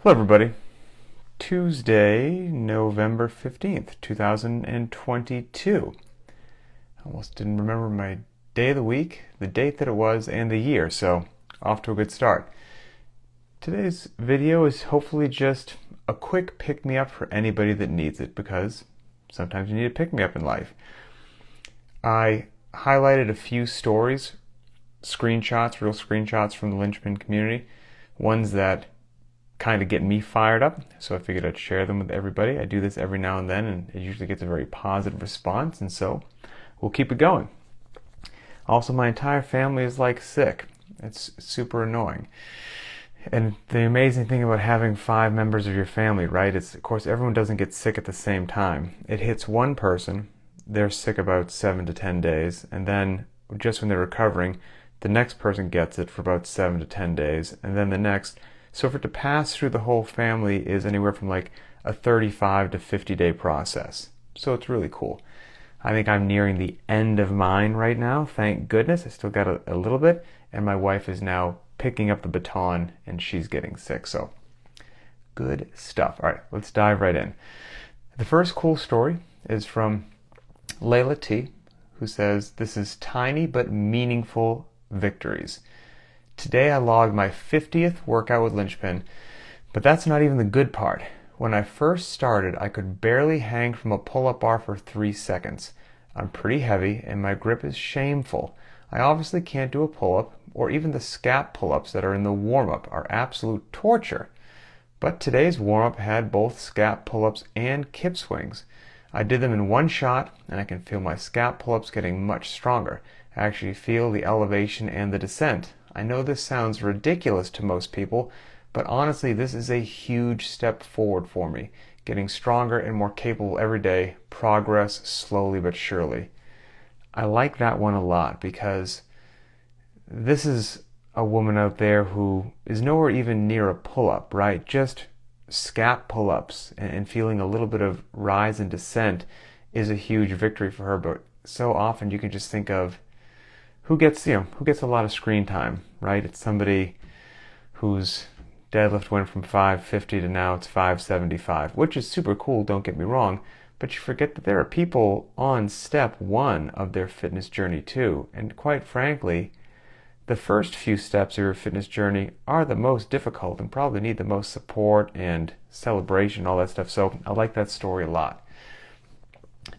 Hello, everybody. Tuesday, November 15th, 2022. I almost didn't remember my day of the week, the date that it was, and the year, so off to a good start. Today's video is hopefully just a quick pick-me-up for anybody that needs it, because sometimes you need a pick-me-up in life. I highlighted a few stories, screenshots, real screenshots from the Linchpin community, ones that kind of get me fired up, so I figured I'd share them with everybody. I do this every now and then, and it usually gets a very positive response, and so we'll keep it going. Also, my entire family is sick. It's super annoying. And the amazing thing about having 5 members of your family, right, is of course everyone doesn't get sick at the same time. It hits one person, they're sick about 7 to 10 days, and then just when they're recovering, the next person gets it for about 7 to 10 days, and then the next. So for it to pass through the whole family is anywhere from a 35 to 50 day process. So it's really cool. I think I'm nearing the end of mine right now, thank goodness. I still got a little bit, and my wife is now picking up the baton and she's getting sick. So good stuff. All right, let's dive right in. The first cool story is from Layla T, who says, "This is tiny but meaningful victories. Today I logged my 50th workout with Linchpin, but that's not even the good part. When I first started, I could barely hang from a pull-up bar for 3 seconds. I'm pretty heavy and my grip is shameful. I obviously can't do a pull-up, or even the scap pull-ups that are in the warm-up are absolute torture. But today's warm-up had both scap pull-ups and kip swings. I did them in one shot, and I can feel my scap pull-ups getting much stronger. I actually feel the elevation and the descent. I know this sounds ridiculous to most people, but honestly, this is a huge step forward for me. Getting stronger and more capable every day, progress slowly but surely." I like that one a lot because this is a woman out there who is nowhere even near a pull-up, right? Just scap pull-ups and feeling a little bit of rise and descent is a huge victory for her, but so often you can just think of who gets a lot of screen time, right? It's somebody whose deadlift went from 550 to now it's 575, which is super cool, don't get me wrong, but you forget that there are people on step 1 of their fitness journey too. And quite frankly, the first few steps of your fitness journey are the most difficult and probably need the most support and celebration, all that stuff. So I like that story a lot.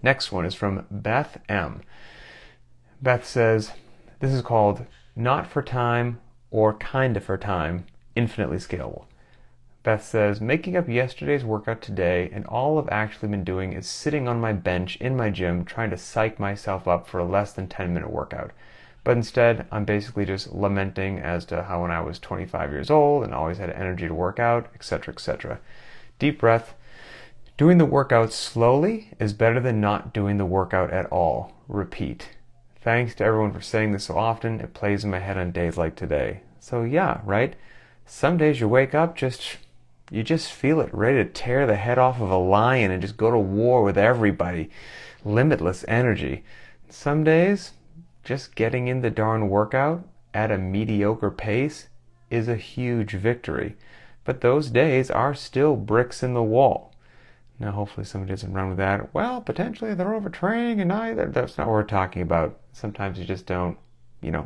Next one is from Beth M. Beth says, "This is called Not for Time or Kinda for Time, Infinitely Scalable." Beth says, "Making up yesterday's workout today, and all I've actually been doing is sitting on my bench in my gym trying to psych myself up for a less than 10-minute workout. But instead, I'm basically just lamenting as to how when I was 25 years old and always had energy to work out, etc., etc. Deep breath. Doing the workout slowly is better than not doing the workout at all. Repeat. Thanks to everyone for saying this so often. It plays in my head on days like today." So yeah, right? Some days you wake up, you just feel it, ready to tear the head off of a lion and just go to war with everybody. Limitless energy. Some days, just getting in the darn workout at a mediocre pace is a huge victory. But those days are still bricks in the wall. Now, hopefully somebody doesn't run with that. Well, potentially they're overtraining, and that's not what we're talking about. Sometimes you just don't,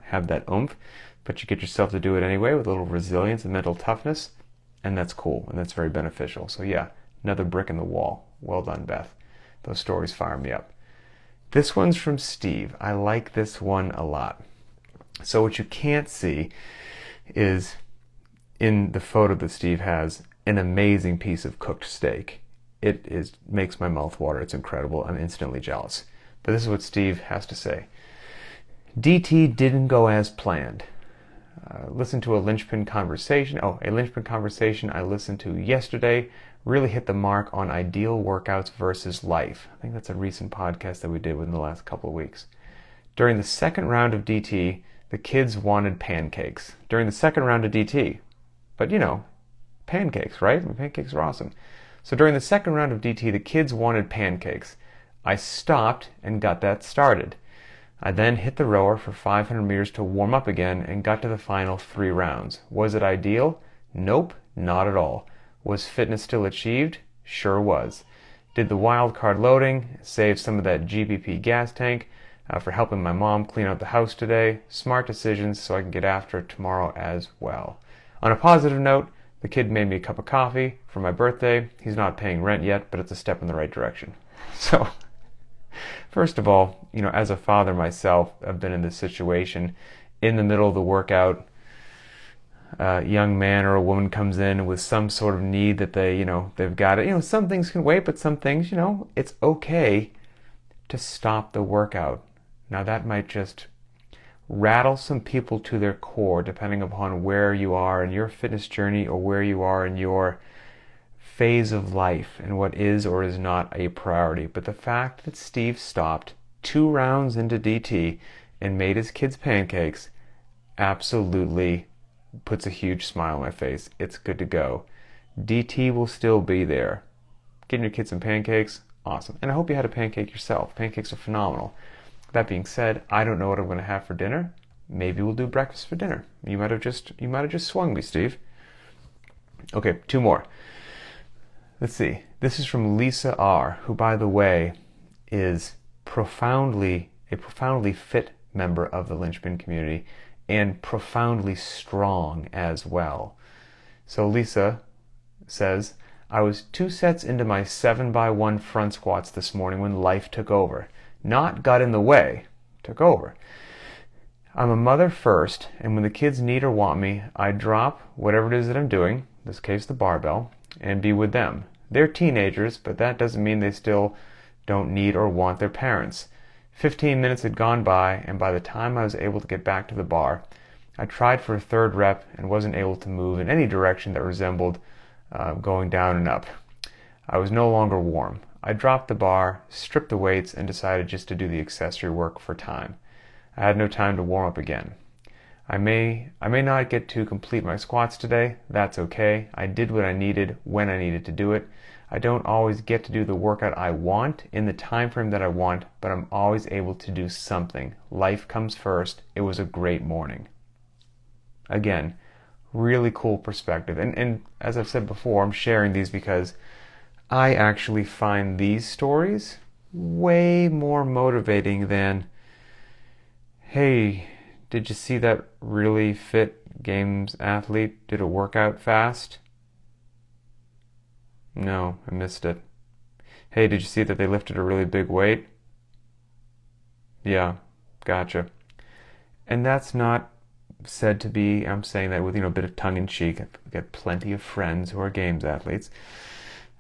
have that oomph, but you get yourself to do it anyway with a little resilience and mental toughness, and that's cool, and that's very beneficial. So yeah, another brick in the wall. Well done, Beth. Those stories fire me up. This one's from Steve. I like this one a lot. So what you can't see is, in the photo that Steve has, an amazing piece of cooked steak. It makes my mouth water. It's incredible. I'm instantly jealous. But this is what Steve has to say. "DT didn't go as planned. Listen to a Linchpin conversation. A Linchpin conversation I listened to yesterday really hit the mark on ideal workouts versus life." I think that's a recent podcast that we did within the last couple of weeks. "During the second round of DT, the kids wanted pancakes. During the second round of DT. But pancakes, right? Pancakes are awesome. So during the second round of DT, the kids wanted pancakes. I stopped and got that started. I then hit the rower for 500 meters to warm up again and got to the final 3 rounds. Was it ideal? Nope, not at all. Was fitness still achieved? Sure was. Did the wild card loading save some of that GBP gas tank for helping my mom clean out the house today? Smart decisions so I can get after it tomorrow as well. On a positive note, the kid made me a cup of coffee for my birthday. He's not paying rent yet, but it's a step in the right direction. So, first of all, as a father myself, I've been in this situation. In the middle of the workout, a young man or a woman comes in with some sort of need that they've got it. Some things can wait, but some things, it's okay to stop the workout. Now that might just rattle some people to their core, depending upon where you are in your fitness journey or where you are in your phase of life and what is or is not a priority. But the fact that Steve stopped 2 rounds into DT and made his kids pancakes absolutely puts a huge smile on my face. It's good to go. DT will still be there. Getting your kids some pancakes, awesome. And I hope you had a pancake yourself. Pancakes are phenomenal. That being said, I don't know what I'm going to have for dinner. Maybe we'll do breakfast for dinner. You might have just swung me, Steve. Okay, 2 more. Let's see. This is from Lisa R., who, by the way, is a profoundly fit member of the Linchpin community and profoundly strong as well. So Lisa says, I was 2 sets into my 7x1 front squats this morning when life took over. Not got in the way, took over. I'm a mother first, and when the kids need or want me, I drop whatever it is that I'm doing, in this case the barbell, and be with them. They're teenagers, but that doesn't mean they still don't need or want their parents. 15 minutes had gone by, and by the time I was able to get back to the bar, I tried for a 3rd rep and wasn't able to move in any direction that resembled going down and up. I was no longer warm. I dropped the bar, stripped the weights, and decided just to do the accessory work for time. I had no time to warm up again. I may not get to complete my squats today. That's okay. I did what I needed when I needed to do it. I don't always get to do the workout I want in the time frame that I want, but I'm always able to do something. Life comes first. It was a great morning. Again, really cool perspective. And as I've said before, I'm sharing these because I actually find these stories way more motivating than, hey, did you see that really fit games athlete did a workout fast? No, I missed it. Hey, did you see that they lifted a really big weight? Yeah, gotcha. And that's not said to be, I'm saying that with a bit of tongue in cheek. I've got plenty of friends who are games athletes.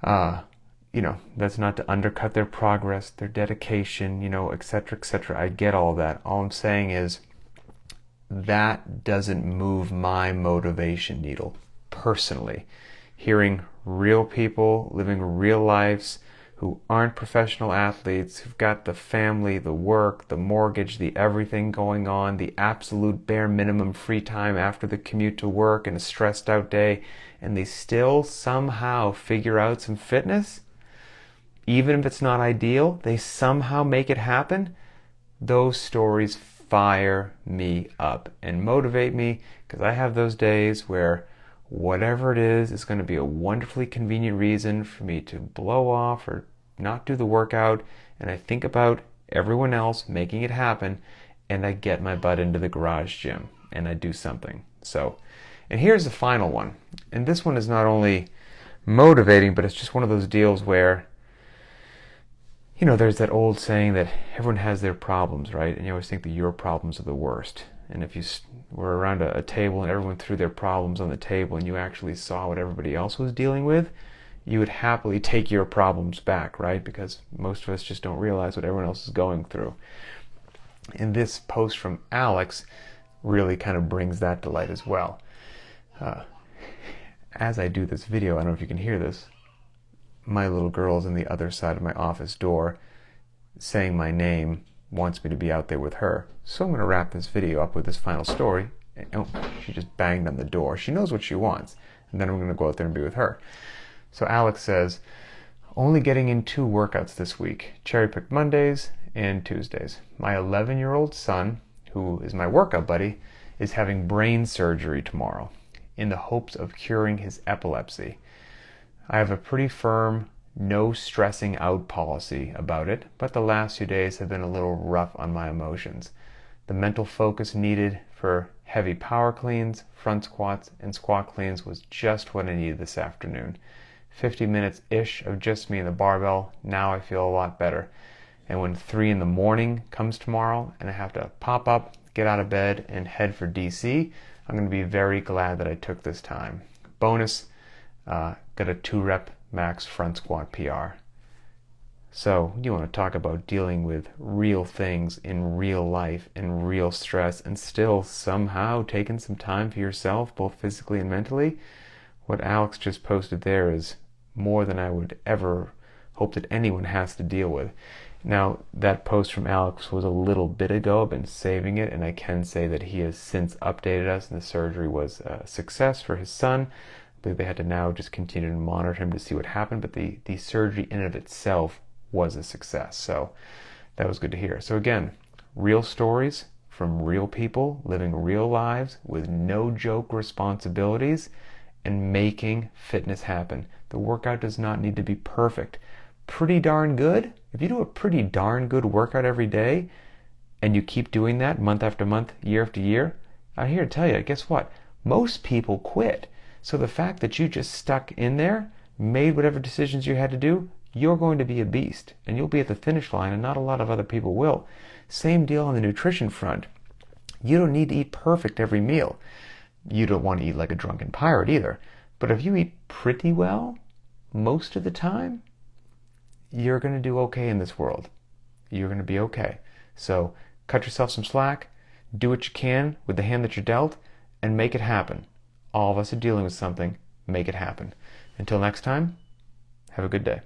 That's not to undercut their progress, their dedication, etc., etc. I get all that. All I'm saying is that doesn't move my motivation needle personally. Hearing real people living real lives who aren't professional athletes, who've got the family, the work, the mortgage, the everything going on, the absolute bare minimum free time after the commute to work and a stressed out day, and they still somehow figure out some fitness, even if it's not ideal, they somehow make it happen. Those stories fire me up and motivate me, because I have those days where whatever it is going to be a wonderfully convenient reason for me to blow off or not do the workout, and I think about everyone else making it happen, and I get my butt into the garage gym and I do something. So, and here's the final one, and this one is not only motivating, but it's just one of those deals where there's that old saying that everyone has their problems, right? And you always think that your problems are the worst. And if you were around a table and everyone threw their problems on the table and you actually saw what everybody else was dealing with, you would happily take your problems back, right? Because most of us just don't realize what everyone else is going through. And this post from Alex really kind of brings that to light as well. As I do this video, I don't know if you can hear this, my little girl's on the other side of my office door saying my name, wants me to be out there with her. So I'm going to wrap this video up with this final story. Oh, she just banged on the door. She knows what she wants. And then I'm going to go out there and be with her. So Alex says, only getting in 2 workouts this week. Cherry-picked Mondays and Tuesdays. My 11-year-old son, who is my workout buddy, is having brain surgery tomorrow in the hopes of curing his epilepsy. I have a pretty firm no stressing out policy about it, but the last few days have been a little rough on my emotions. The mental focus needed for heavy power cleans, front squats, and squat cleans was just what I needed this afternoon. 50 minutes-ish of just me and the barbell. Now I feel a lot better. And when 3 in the morning comes tomorrow and I have to pop up, get out of bed, and head for DC, I'm going to be very glad that I took this time. Bonus, got a 2-rep max front squat PR. So you want to talk about dealing with real things in real life and real stress and still somehow taking some time for yourself, both physically and mentally. What Alex just posted there is more than I would ever hope that anyone has to deal with. Now, that post from Alex was a little bit ago. I've been saving it, and I can say that he has since updated us, and the surgery was a success for his son. I believe they had to now just continue to monitor him to see what happened, but the surgery in and of itself was a success. So that was good to hear. So again, real stories from real people living real lives with no joke responsibilities and making fitness happen. The workout does not need to be perfect. Pretty darn good. If you do a pretty darn good workout every day and you keep doing that month after month, year after year, I'm here to tell you, guess what? Most people quit. So the fact that you just stuck in there, made whatever decisions you had to do, you're going to be a beast, and you'll be at the finish line, and not a lot of other people will. Same deal on the nutrition front. You don't need to eat perfect every meal. You don't want to eat like a drunken pirate either. But if you eat pretty well, most of the time, you're going to do okay in this world. You're going to be okay. So cut yourself some slack, do what you can with the hand that you're dealt, and make it happen. All of us are dealing with something. Make it happen. Until next time, have a good day.